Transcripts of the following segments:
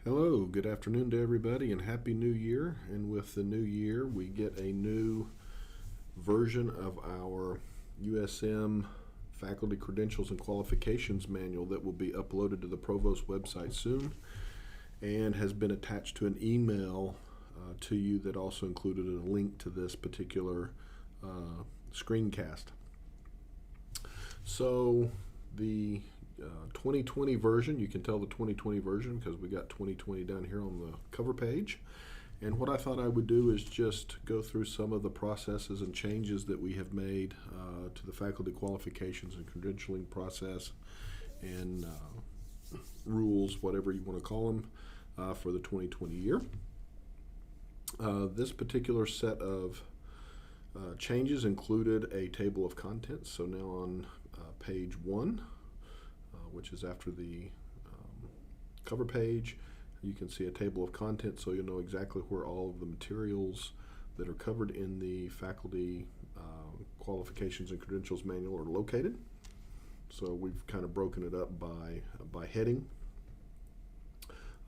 Hello, good afternoon to everybody, and Happy New Year. And with the new year, we get a new version of our USM Faculty Credentials and Qualifications Manual that will be uploaded to the Provost website soon and has been attached to an email to you that also included a link to this particular screencast. So, the 2020 version, you can tell the 2020 version because we got 2020 down here on the cover page. And what I thought I would do is just go through some of the processes and changes that we have made to the faculty qualifications and credentialing process and rules, whatever you want to call them, for the 2020 year. This particular set of changes included a table of contents. So now on page 1, which is after the cover page, you can see a table of contents, so you'll know exactly where all of the materials that are covered in the Faculty Qualifications and Credentials Manual are located. So we've kind of broken it up by heading.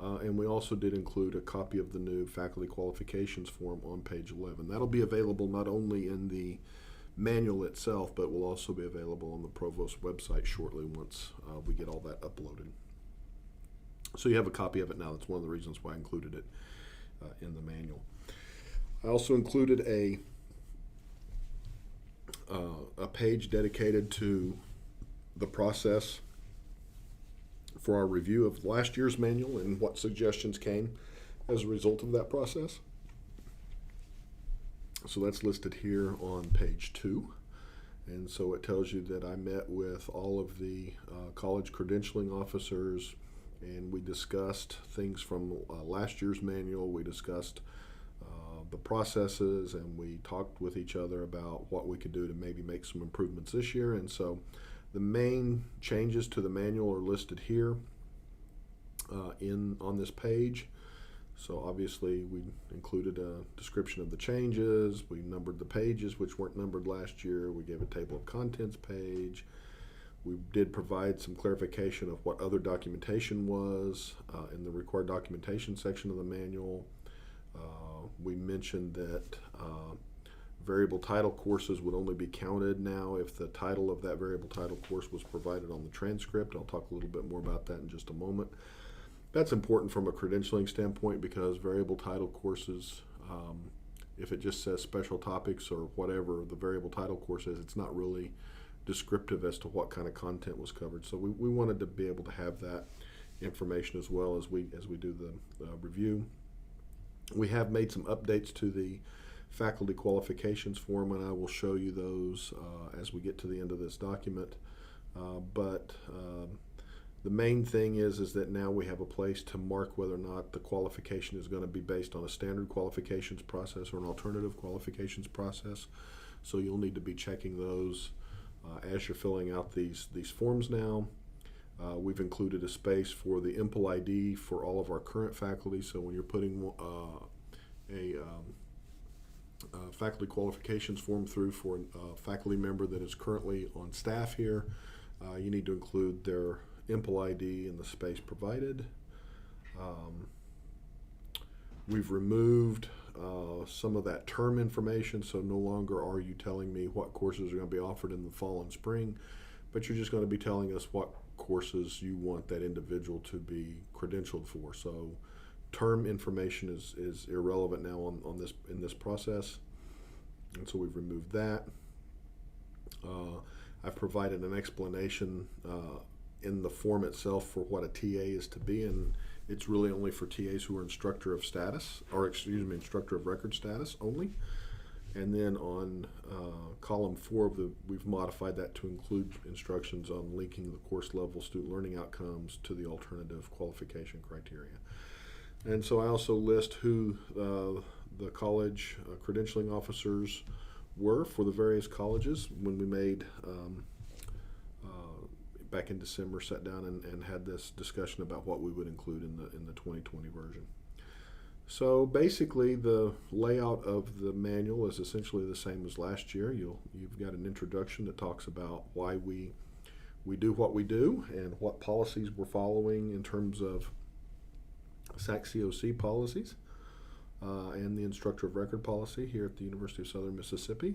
And we also did include a copy of the new Faculty Qualifications form on page 11. That'll be available not only in the manual itself, but will also be available on the Provost website shortly once we get all that uploaded. So you have a copy of it now. That's one of the reasons why I included it in the manual. I also included a page dedicated to the process for our review of last year's manual and what suggestions came as a result of that process. So that's listed here on page 2. And so it tells you that I met with all of the college credentialing officers and we discussed things from last year's manual. We discussed the processes and we talked with each other about what we could do to maybe make some improvements this year. And so the main changes to the manual are listed here on this page. So obviously we included a description of the changes, we numbered the pages which weren't numbered last year, we gave a table of contents page, we did provide some clarification of what other documentation was in the required documentation section of the manual. We mentioned that variable title courses would only be counted now if the title of that variable title course was provided on the transcript. I'll talk a little bit more about that in just a moment. That's important from a credentialing standpoint because variable title courses, if it just says special topics or whatever the variable title course is, it's not really descriptive as to what kind of content was covered. So we wanted to be able to have that information as well as we do the review. We have made some updates to the faculty qualifications form, and I will show you those as we get to the end of this document. The main thing is that now we have a place to mark whether or not the qualification is going to be based on a standard qualifications process or an alternative qualifications process. So you'll need to be checking those as you're filling out these forms now. We've included a space for the IMPL ID for all of our current faculty. So when you're putting a faculty qualifications form through for a faculty member that is currently on staff here, you need to include their IMPL ID in the space provided. We've removed some of that term information, so no longer are you telling me what courses are going to be offered in the fall and spring, but you're just going to be telling us what courses you want that individual to be credentialed for. So term information is irrelevant now in this process, and so we've removed that. I've provided an explanation in the form itself for what a TA is to be, and it's really only for TAs who are instructor of status, or instructor of record status only. And then on column 4 we've modified that to include instructions on linking the course level student learning outcomes to the alternative qualification criteria. And so I also list who the college credentialing officers were for the various colleges when we made back in December, sat down and had this discussion about what we would include in the 2020 version. So basically the layout of the manual is essentially the same as last year. You've got an introduction that talks about why we do what we do and what policies we're following in terms of SAC-COC policies, and the instructor of record policy here at the University of Southern Mississippi.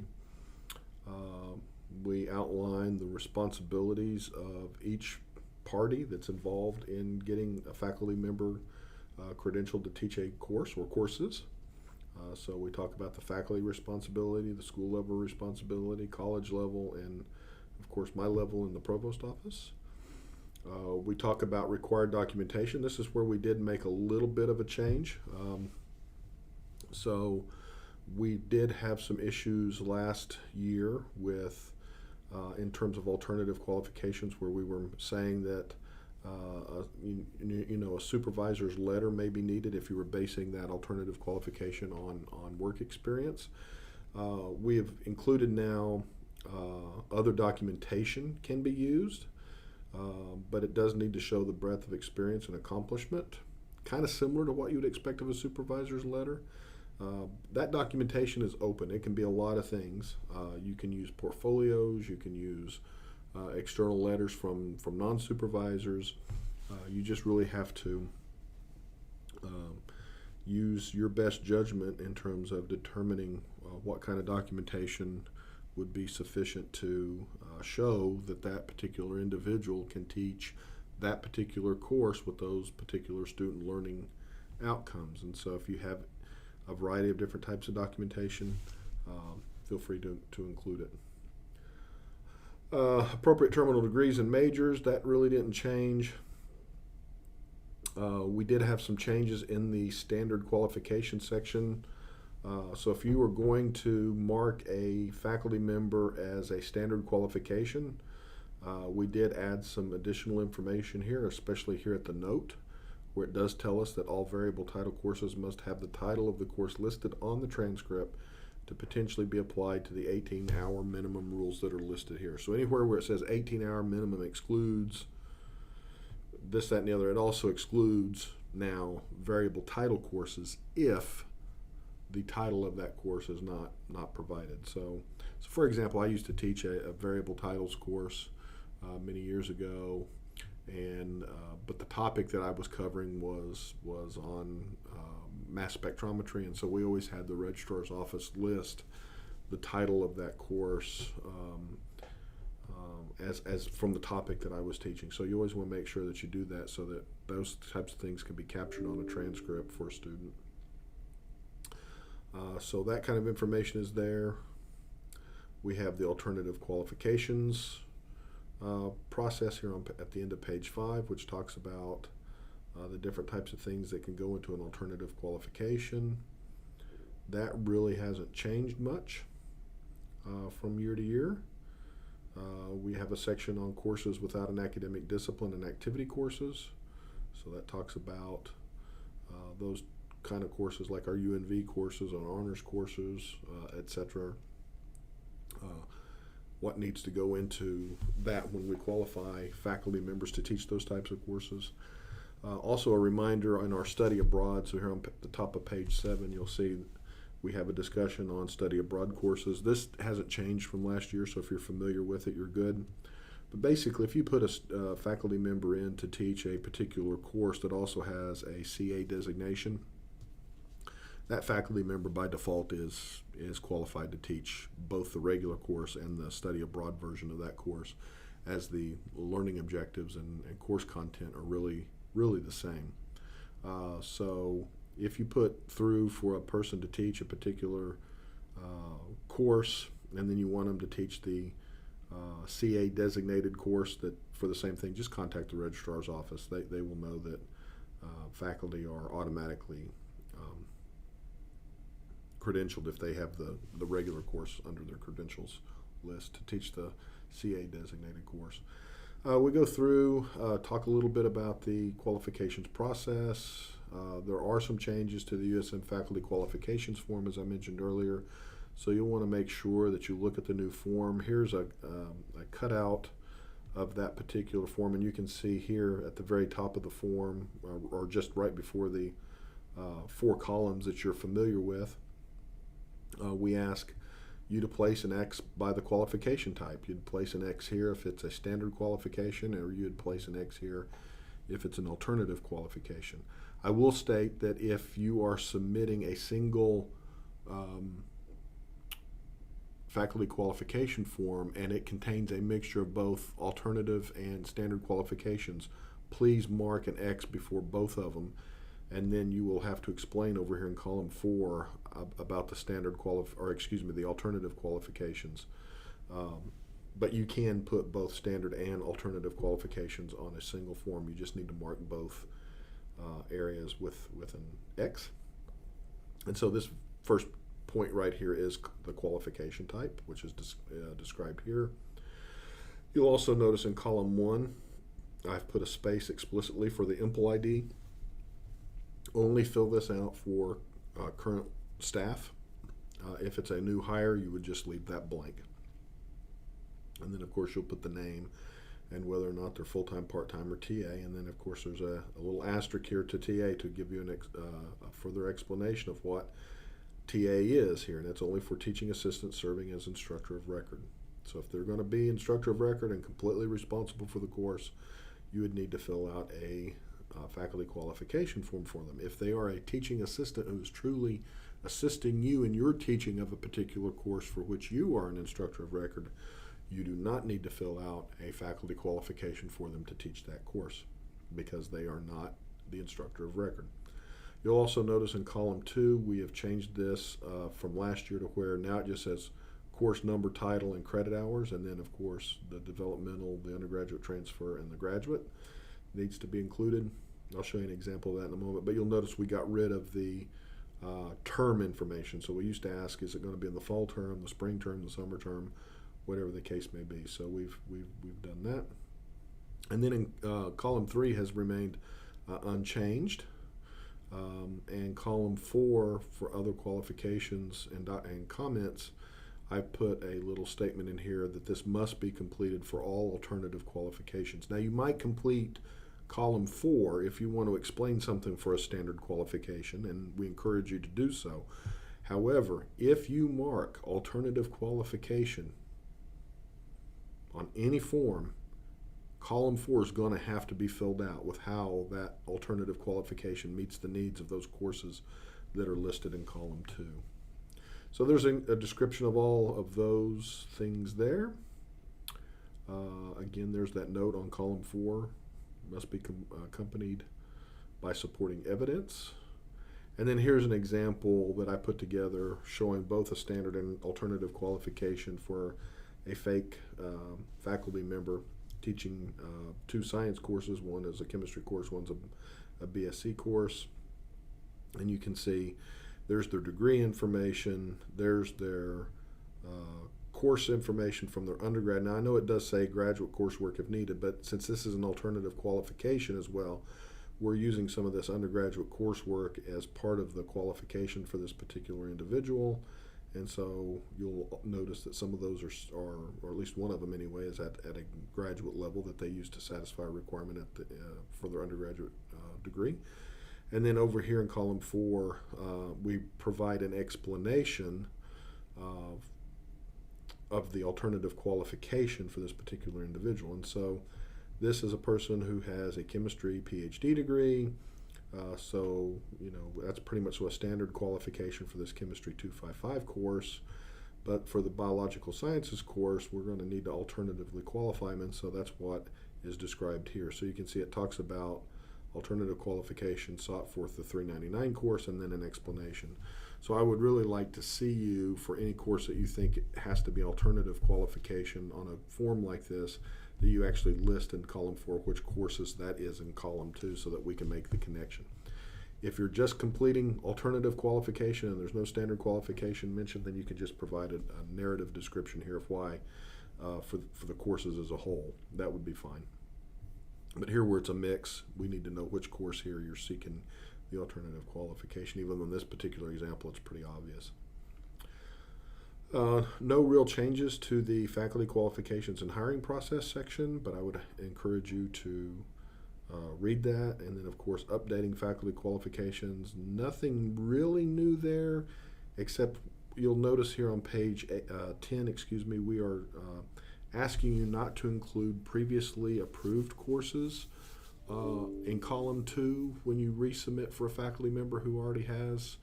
We outline the responsibilities of each party that's involved in getting a faculty member credentialed to teach a course or courses. So we talk about the faculty responsibility, the school level responsibility, college level, and of course my level in the provost office. We talk about required documentation. This is where we did make a little bit of a change. So we did have some issues last year with, in terms of alternative qualifications, where we were saying that a supervisor's letter may be needed if you were basing that alternative qualification on work experience. We have included now other documentation can be used, but it does need to show the breadth of experience and accomplishment, kind of similar to what you would expect of a supervisor's letter. That documentation is open. It can be a lot of things. You can use portfolios, you can use external letters from non-supervisors. You just really have to use your best judgment in terms of determining what kind of documentation would be sufficient to show that that particular individual can teach that particular course with those particular student learning outcomes. And so if you have a variety of different types of documentation, feel free to include it. Appropriate terminal degrees and majors, that really didn't change. We did have some changes in the standard qualification section. So if you were going to mark a faculty member as a standard qualification, we did add some additional information here, especially here at the note, where it does tell us that all variable title courses must have the title of the course listed on the transcript to potentially be applied to the 18-hour minimum rules that are listed here. So anywhere where it says 18-hour minimum excludes this, that, and the other, it also excludes now variable title courses if the title of that course is not provided. So for example, I used to teach a variable titles course many years ago, and but the topic that I was covering was on mass spectrometry, and so we always had the registrar's office list the title of that course as from the topic that I was teaching. So you always want to make sure that you do that so that those types of things can be captured on a transcript for a student. So that kind of information is there. We have the alternative qualifications process here at the end of page 5, which talks about the different types of things that can go into an alternative qualification. That really hasn't changed much from year to year. We have a section on courses without an academic discipline and activity courses. So that talks about those kind of courses like our UNV courses, our honors courses, etc. What needs to go into that when we qualify faculty members to teach those types of courses. Also a reminder on our study abroad, so here on the top of page 7 you'll see we have a discussion on study abroad courses. This hasn't changed from last year, so if you're familiar with it, you're good. But basically, if you put a faculty member in to teach a particular course that also has a CA designation, that faculty member by default is qualified to teach both the regular course and the study abroad version of that course, as the learning objectives and course content are really the same. So if you put through for a person to teach a particular course and then you want them to teach the CA designated course that for the same thing, just contact the registrar's office. They will know that faculty are automatically credentialed if they have the regular course under their credentials list to teach the CA designated course. We go through, talk a little bit about the qualifications process. There are some changes to the USM faculty qualifications form, as I mentioned earlier. So you'll want to make sure that you look at the new form. Here's a cutout of that particular form, and you can see here at the very top of the form, or just right before the 4 columns that you're familiar with, we ask you to place an X by the qualification type. You'd place an X here if it's a standard qualification, or you'd place an X here if it's an alternative qualification. I will state that if you are submitting a single faculty qualification form and it contains a mixture of both alternative and standard qualifications, please mark an X before both of them, and then you will have to explain over here in column 4 about the the alternative qualifications. But you can put both standard and alternative qualifications on a single form. You just need to mark both areas with an X. And so this first point right here is the qualification type, which is described here. You'll also notice in column 1, I've put a space explicitly for the IMPL ID. Only fill this out for current staff. If it's a new hire, you would just leave that blank. And then, of course, you'll put the name and whether or not they're full-time, part-time, or TA. And then, of course, there's a little asterisk here to TA to give you a further explanation of what TA is here. And that's only for teaching assistants serving as instructor of record. So if they're going to be instructor of record and completely responsible for the course, you would need to fill out a faculty qualification form for them. If they are a teaching assistant who is truly assisting you in your teaching of a particular course for which you are an instructor of record, you do not need to fill out a faculty qualification for them to teach that course because they are not the instructor of record. You'll also notice in column 2 we have changed this from last year to where now it just says course number, title, and credit hours, and then of course the developmental, the undergraduate transfer, and the graduate needs to be included. I'll show you an example of that in a moment, but you'll notice we got rid of the term information. So we used to ask, is it going to be in the fall term, the spring term, the summer term, whatever the case may be. So we've done that. And then in column 3 has remained unchanged. And column 4 for other qualifications and comments, I put a little statement in here that this must be completed for all alternative qualifications. Now you might complete column 4 if you want to explain something for a standard qualification, and we encourage you to do so. However, if you mark alternative qualification on any form, column 4 is going to have to be filled out with how that alternative qualification meets the needs of those courses that are listed in column 2. So there's a description of all of those things there. Again, there's that note on column 4, must be accompanied by supporting evidence. And then here's an example that I put together showing both a standard and alternative qualification for a fake faculty member teaching 2 science courses. One is a chemistry course, one's a BSc course. And you can see there's their degree information, there's their course information from their undergrad. Now I know it does say graduate coursework if needed, but since this is an alternative qualification as well, we're using some of this undergraduate coursework as part of the qualification for this particular individual. And so you'll notice that some of those are or at least one of them anyway, is at a graduate level that they use to satisfy a requirement for their undergraduate degree. And then over here in column 4, we provide an explanation of the alternative qualification for this particular individual. And so this is a person who has a chemistry PhD degree. So, you know, that's pretty much a standard qualification for this Chemistry 255 course. But for the Biological Sciences course, we're going to need to alternatively qualify them, and so that's what is described here. So you can see it talks about alternative qualification sought for the 399 course and then an explanation. So I would really like to see you, for any course that you think it has to be alternative qualification on a form like this, that you actually list in column 4 which courses that is in column 2 so that we can make the connection. If you're just completing alternative qualification and there's no standard qualification mentioned, then you can just provide a narrative description here of why for the courses as a whole. That would be fine. But here where it's a mix, we need to know which course here you're seeking the alternative qualification. Even in this particular example, it's pretty obvious. No real changes to the faculty qualifications and hiring process section, but I would encourage you to read that. And then, of course, updating faculty qualifications. Nothing really new there, except you'll notice here on page 10, we are asking you not to include previously approved courses in column 2, when you resubmit for a faculty member who already has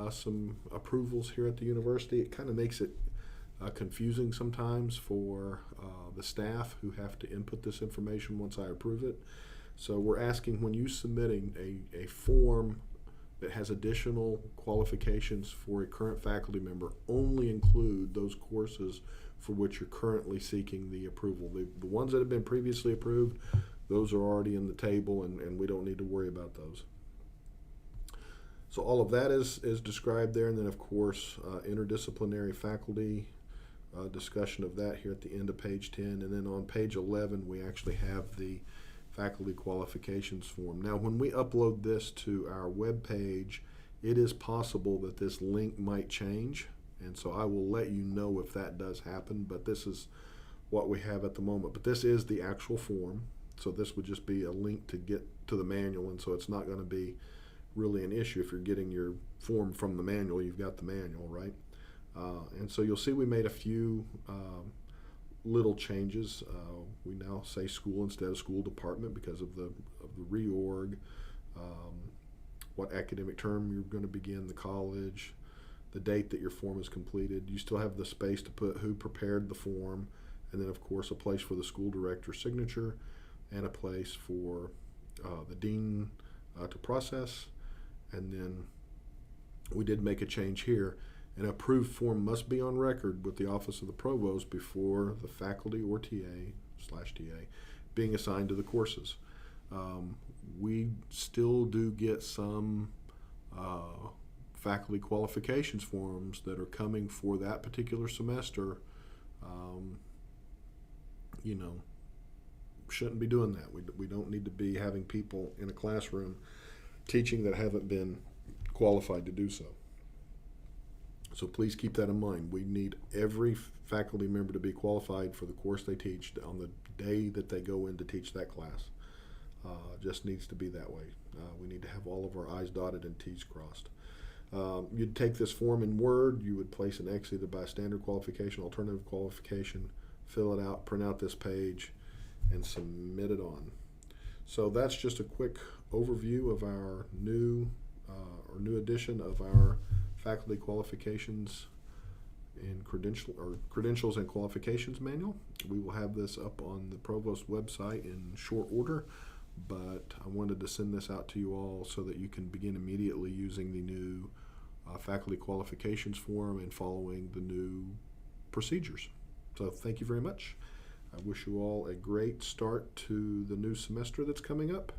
some approvals here at the university, it kind of makes it confusing sometimes for the staff who have to input this information once I approve it. So we're asking, when you submitting a form that has additional qualifications for a current faculty member, only include those courses for which you're currently seeking the approval. The ones that have been previously approved, those are already in the table, and we don't need to worry about those. So all of that is described there, and then of course interdisciplinary faculty, discussion of that here at the end of page 10, and then on page 11 we actually have the faculty qualifications form. Now when we upload this to our web page, it is possible that this link might change, and so I will let you know if that does happen, but this is what we have at the moment. But this is the actual form, so this would just be a link to get to the manual, and so it's not going to be really an issue. If you're getting your form from the manual, you've got the manual, right? And so you'll see we made a few little changes. We now say school instead of school department because of the reorg. What academic term you're going to begin the college, the date that your form is completed. You still have the space to put who prepared the form, and then of course a place for the school director's signature and a place for the dean to process. And then we did make a change here. An approved form must be on record with the Office of the Provost before the faculty or TA/TA being assigned to the courses. We still do get some faculty qualifications forms that are coming for that particular semester. You know, shouldn't be doing that. We don't need to be having people in a classroom teaching that haven't been qualified to do so. So please keep that in mind. We need every faculty member to be qualified for the course they teach on the day that they go in to teach that class. Just needs to be that way. We need to have all of our I's dotted and T's crossed. You'd take this form in Word, you would place an X either by standard qualification, alternative qualification, fill it out, print out this page, and submit it on. So that's just a quick overview of our new edition of our faculty qualifications and credentials and qualifications manual. We will have this up on the Provost website in short order, but I wanted to send this out to you all so that you can begin immediately using the new faculty qualifications form and following the new procedures. So thank you very much. I wish you all a great start to the new semester that's coming up,